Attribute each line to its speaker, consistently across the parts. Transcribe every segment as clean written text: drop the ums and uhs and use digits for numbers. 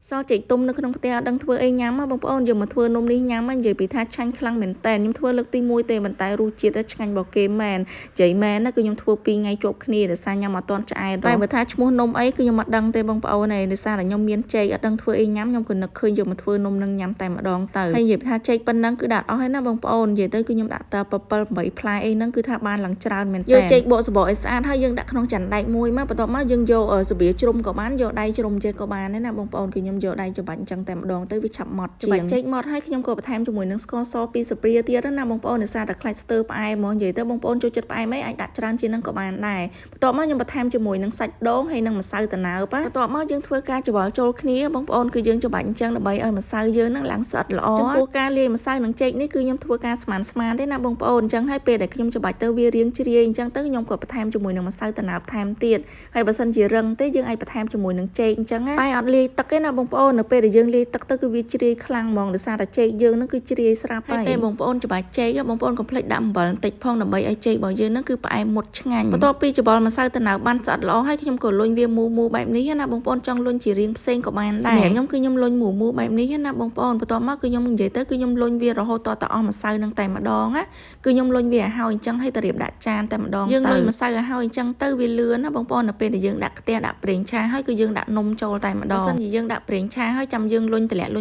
Speaker 1: sau chạy tôm nó không thể đăng thưa ấy nhám mà bông ôn giờ mà thưa nôm đi nhám mà giờ bị tha chanh khăng mền tèn nhưng thưa lực tim môi tè bàn tay ru chiết đã chanh bảo kê mền chạy mền nó cứ nhung thưa pi ngay chụp kia để xa nhám mà toàn chạy rồi mà tha mua nôm ấy cứ nhung mặt đăng tè bông ôn này để xa là nhung miến chạy ở đăng thưa ấy nhám nhung cần nực khơi giờ mà thưa nôm nâng nhám tay mà đòn từ hay giờ tha chạy bên nâng cứ đặt ở hay nó bông ôn giờ tới cứ nhung đặt tờ purple bảy ply ấy nâng cứ tha ban lằng tràn mền tèn giờ chạy bộ ấy xa hay dương đặt không chẳng đại môi má bắt đầu má dương vô ở sự bía chrum của bán vô đây chrum chơi của bán đấy nè bông ôn cứ nhung vô đây cho bánh chẳngแต่ម្ដងទៅវាឆាប់ម៉ត់ជាងចេកម៉ត់ឲ្យខ្ញុំក៏បន្ថែមជាមួយនឹងស្ករសពីស្ព្រាទៀតណាបងប្អូនដោយសារតែខ្លាចស្ទើផ្អែមហ្មងនិយាយទៅបងប្អូនចូលចិត្តផ្អែមអីអាចដាក់ច្រើនជាងនឹងក៏បានដែរបន្ទាប់មកខ្ញុំបន្ថែមជាមួយនឹងសាច់ដូងហើយនឹងម្សៅតណើបបន្ទាប់មកយើងធ្វើការច្របល់ចូលគ្នាបងប្អូនគឺយើងច្របាច់អញ្ចឹងដើម្បីឲ្យម្សៅយើងនឹងឡើងស្អិតល្អចំពោះការលាយម្សៅនឹងចេកនេះគឺខ្ញុំធ្វើការស្មានទេណាបងប្អូនអញ្ចឹងហើយពេលដែលខ្ញុំច្របាច់ទៅវារាងជ្រាយអញ្ចឹងទៅខ្ញុំក៏បន្ថែមជាមួយនឹងម្សៅតណើបថែមទៀតហើយបើសិនជារឹងទេយើងអាចបន្ថែមជាមួយនឹងចេកអញ្ចឹងតែអត់លាយទឹកទេណាបងប្អូននៅពេលដែលយើងលាយទឹកទៅគឺវាជ្រាយខ្លាំងហ្មងដោយសារតែចេកយើងនឹងគឺជ្រាយស្រាប់ហើយពេលបងប្អូនច្របាច់ចេកបងប្អូនកុំភ្លេចដាក់អំបិលបន្តិចផងដើម្បីឲ្យចេករបស់យើងនឹងគឺផ្អែមមុតឆ្ងាញ់បន្ទាប់ពីច្របល់ម្សៅតណៅបានស្អិតល្អហើយខ្ញុំក៏លុញវាមូមូបែបនេះណាបងប្អូនចង់លុញជារាងផ្សេងក៏បានដែរសម្រាប់ខ្ញុំគឺខ្ញុំលុញមូមូបែបនេះណាបងប្អូនបន្ទាប់មកគឺខ្ញុំនិយាយទៅគឺខ្ញុំលុញវារហូតតអស់ម្សៅនឹងតែម្ដងណាគឺខ្ញុំលុញវាឲ្យហើយអញ្ចឹងឲ្យទៅរៀបដាក់ចានតែម្ដងយើងលុញម្សៅឲ្យហើយអញ្ចឹងទៅវាលឿនណាបងប្អូននៅពេលដែលយើងដាក់ខ្ទះដាក់ប្រេងឆាហើយគឺយើងដាក់នំចូលតែម្ដងបើសិនជាយើងដាក់ប្រេងឆាហើយចាំយើងលុញតម្លាក់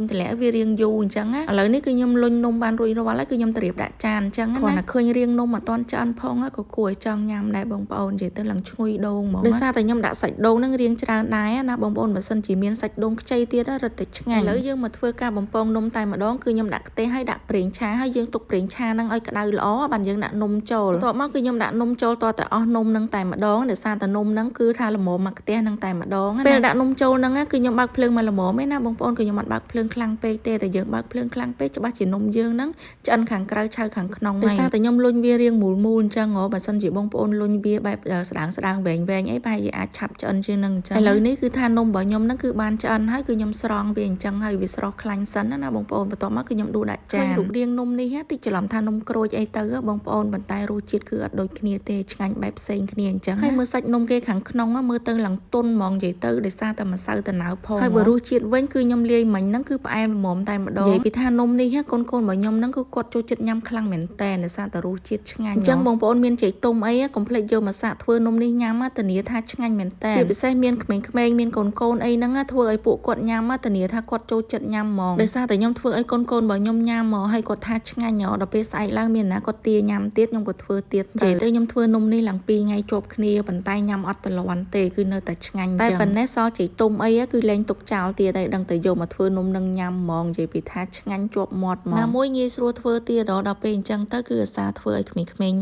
Speaker 1: វារៀងយូរអញ្ចឹងណាឥឡូវនេះគឺខ្ញុំលុញនំបានរួចរាល់ហើយគឺខ្ញុំទៅរៀបដាក់ចានអញ្ចឹងណាគាត់តែឃើញរៀងនំអត់ទាន់ឆ្អិនផងក៏គួរឲ្យចង់ញ៉ាំដែរបងប្អូននិយាយទៅឡើងឈ្ងុយដូងហ្មងដោយសារតែខ្ញុំដាក់សាច់ដូងនឹងរៀងច្រើនដែរណាបងប្អូនបើសិនជាមានសាច់ដូងខ្ចីទៀតរឹតតែឆ្ងាញ់ឥឡូវយើងមកធ្វើការបំពងនំតែម្ដងគឺខ្ញុំដាក់ខ្ទះហើយដាក់ប្រេងឆាហើយយើងទុកប្រេងឆានឹងឲ្យក្តៅល្អបានយើងដាក់នំចូលបន្ទាប់មកគឺខ្ញុំដាក់នំចូលតតែអស់នំនឹងតែម្ដងដោយសារតែនំនឹងគឺថាល្មមមកខ្ទះនឹងតែម្ដងពេលដាក់នំចូលនឹងគឺខ្ញុំបើកភ្លើងមកល្មមឯណាបងប្អូនគឺខ្ញុំអត់បើកភ្លើងខ្លាំងពេកទេតែយើងបើកភ្លើងខ្លាំងពេកច្បាស់ជានំយើងនឹងឆ្អិនខាងក្រៅឆៅខាងក្នុងហើយដោយសារតែខ្ញុំលុញវារៀងមូលអញ្ចឹងបើសិនជាបងប្អូនលុញវាបែបស្ដាងវែងអីបែរជាអាចឆាប់ឆ្អិនជាងនឹងអញ្ចឹងឥឡូវនេះគឺថានំរបស់ខ្ញុំនឹងគឺបានឆ្អិនហើយគឺខ្ញុំស្រង់វាអញ្ចឹងហើយវាស្រស់ខ្លាញ់សិនណាបងប្អូនបន្ទាប់មកគឺខ្ញុំដួសដាក់ចានរូបរាងនំនេះតិចច្រឡំថានំក្រូចអីទៅបងប្អូនប៉ុន្តែរសជាតិគឺអត់ដូចគ្នាទេឆ្ងាញ់បែបផ្សេងគ្នាអញ្ចឹងហើយមើលសាច់នំគេខាងក្នុងមើលទៅឡើងទន់ហ្មងនិយាយទៅដោយសារតែម្សៅតណៅផងហើយបើរសជាតិវិញគឺខ្ញុំលាយមិញហ្នឹងគឺផ្អែមល្មមតែម្ដងនិយាយពីថានំនេះកូនរបស់ខ្ញុំហ្នឹងគឺគាត់ចូលចិត្តញ៉ាំខ្លាំងមែនតើដោយសារតែរសជាតិឆ្ងាញ់អញ្ចឹងបងប្អូនមានចេកទុំអីកុំភ្លេចយកមកសាកធ្វើនំនេះញ៉ាំធានាថាឆ្ងាញ់មែនតើជាពិសេសមានក្មេងៗមានកូនអីហ្នឹងធ្វើឲ្យពួកគាត់ញ៉ាំធានាថាគាត់ចូលចិត្តញ៉ាំហ្មងដោយសារតែខ្ញុំធ្វើឲ្យកូនរបស់ខ្ញុំញ៉ាំមកហើយគាត់ថាឆ្ងាញ់ដល់ពេលស្អែកឡើងមានណាគាត់ទាញ៉ាំទៀតខ្ញុំក៏ធ្វើទៀតនិយាយទៅខ្ញុំធ្វើនំនេះឡើង2ថ្ងៃជាប់គ្នាប៉ុន្តែញ៉ាំអត់តលាន់ទេគឺនៅតែឆ្ងាញ់តែប៉ុណ្ណេះសល់ចេកទុំអីគឺលែងទុកចោលទៀតហើយដឹងតែយកមកធ្វើនំនឹងញ៉ាំហ្មងនិយាយពីថាឆ្ងាញ់ជាប់មាត់ហ្មងណាមួយងាយស្រួលធ្វើទៀតដល់ពេលអញ្ចឹងទៅគឺអាសាធ្វើឲ្យក្មេងៗ